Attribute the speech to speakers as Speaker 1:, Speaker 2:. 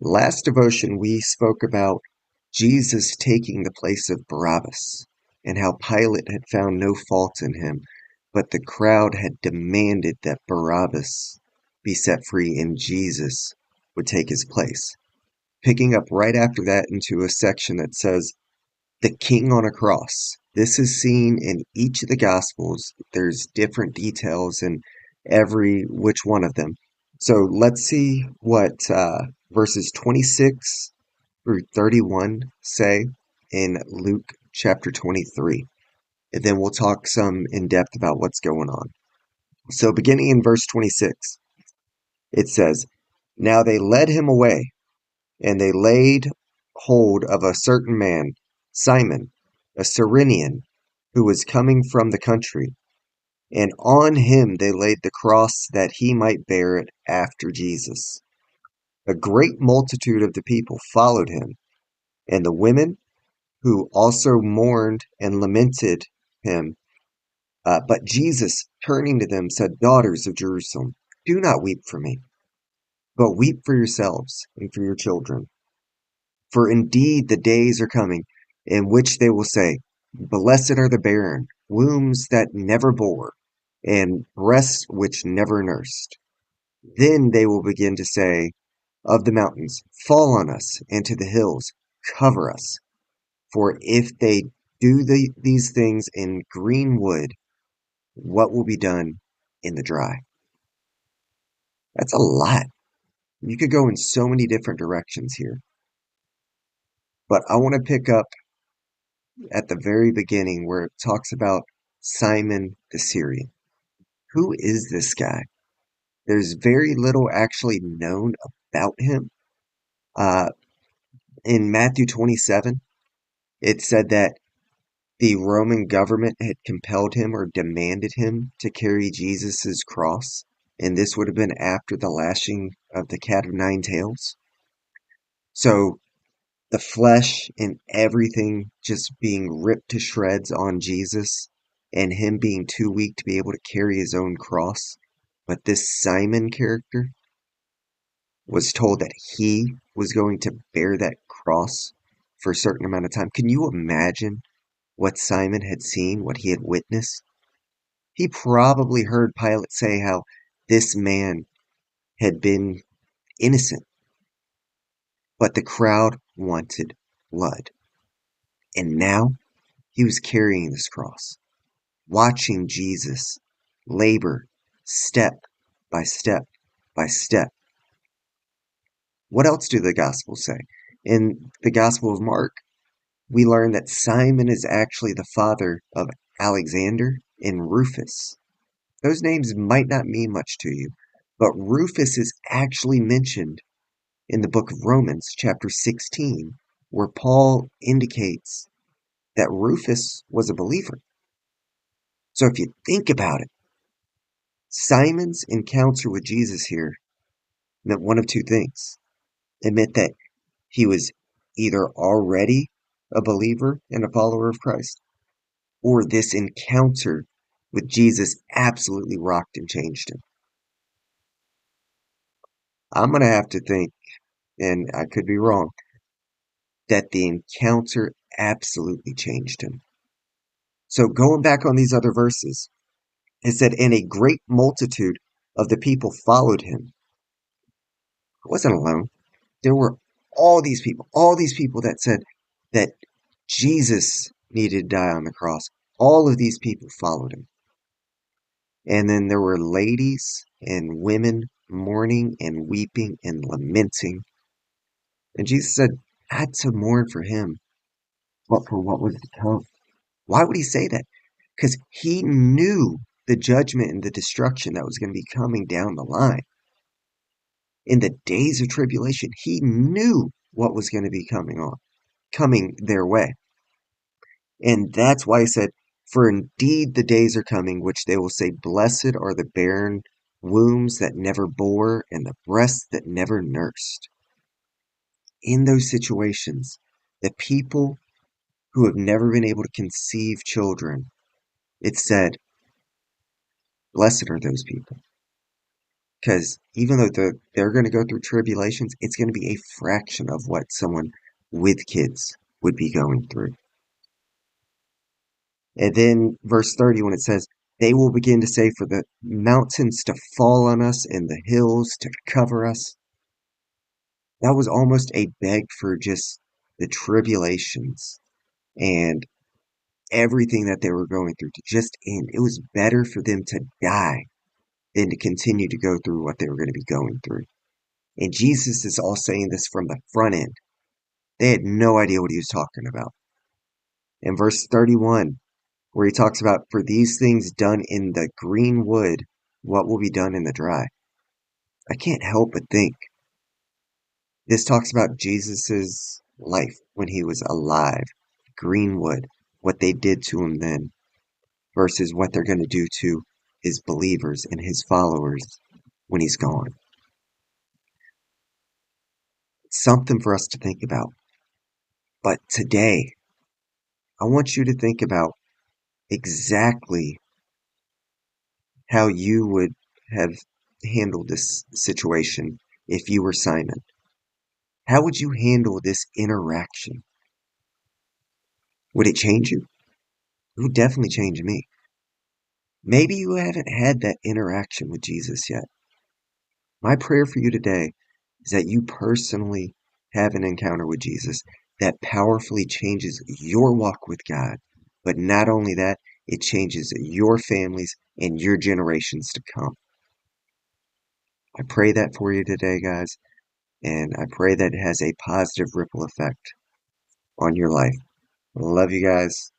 Speaker 1: Last devotion, we spoke about Jesus taking the place of Barabbas and how Pilate had found no fault in him, but the crowd had demanded that Barabbas be set free and Jesus would take his place. Picking up right after that into a section that says, the king on a cross. This is seen in each of the gospels. There's different details in every which one of them. So let's see what verses 26 through 31 say in Luke chapter 23. And then we'll talk some in depth about what's going on. So beginning in verse 26, it says, Now they led him away, and they laid hold of a certain man, Simon, a Cyrenian, who was coming from the country, and on him they laid the cross that he might bear it after Jesus. A great multitude of the people followed him, and the women who also mourned and lamented him. But Jesus, turning to them, said, Daughters of Jerusalem, do not weep for me, but weep for yourselves and for your children. For indeed the days are coming in which they will say, Blessed are the barren, wombs that never bore, and breasts which never nursed. Then they will begin to say of the mountains, Fall on us, and to the hills, cover us. For if they do these things in green wood, what will be done in the dry? That's a lot. You could go in so many different directions here. But I want to pick up at the very beginning where it talks about Simon the Syrian. Who is this guy? There's very little actually known about him. Uh, in Matthew 27, it said that the Roman government had compelled him or demanded him to carry Jesus's cross, and this would have been after the lashing of the cat of nine tails. So the flesh and everything just being ripped to shreds on Jesus, and him being too weak to be able to carry his own cross. But this Simon character was told that he was going to bear that cross for a certain amount of time. Can you imagine what Simon had seen, what he had witnessed? He probably heard Pilate say how this man had been innocent, but the crowd wanted blood. And now he was carrying this cross, watching Jesus labor step by step by step. What else do the Gospels say? In the Gospel of Mark, we learn that Simon is actually the father of Alexander and Rufus. Those names might not mean much to you, but Rufus is actually mentioned in the book of Romans, chapter 16, where Paul indicates that Rufus was a believer. So if you think about it, Simon's encounter with Jesus here meant one of two things. It meant that he was either already a believer and a follower of Christ, or this encounter with Jesus absolutely rocked and changed him. I'm going to have to think, and I could be wrong, that the encounter absolutely changed him. So going back on these other verses, it said, and a great multitude of the people followed him. He wasn't alone. There were all these people that said that Jesus needed to die on the cross. All of these people followed him. And then there were ladies and women mourning and weeping and lamenting. And Jesus said, I had to mourn for him, but for what was to come. Why would he say that? Because he knew the judgment and the destruction that was going to be coming down the line. In the days of tribulation, he knew what was going to be coming their way. And that's why he said, For indeed the days are coming, which they will say, Blessed are the barren wombs that never bore, and the breasts that never nursed. In those situations, the people who have never been able to conceive children, it said, Blessed are those people. Because even though they're going to go through tribulations, it's going to be a fraction of what someone with kids would be going through. And then verse 30, when it says, they will begin to say, for the mountains to fall on us and the hills to cover us. That was almost a beg for just the tribulations and everything that they were going through to just end. It was better for them to die than to continue to go through what they were going to be going through. And Jesus is all saying this from the front end. They had no idea what he was talking about. In verse 31, where he talks about, for these things done in the green wood, what will be done in the dry? I can't help but think this talks about Jesus's life when he was alive, Greenwood, what they did to him then, versus what they're going to do to his believers and his followers when he's gone. It's something for us to think about. But today, I want you to think about exactly how you would have handled this situation if you were Simon. How would you handle this interaction? Would it change you? It would definitely change me. Maybe you haven't had that interaction with Jesus yet. My prayer for you today is that you personally have an encounter with Jesus that powerfully changes your walk with God. But not only that, it changes your families and your generations to come. I pray that for you today, guys, and I pray that it has a positive ripple effect on your life. Love you guys.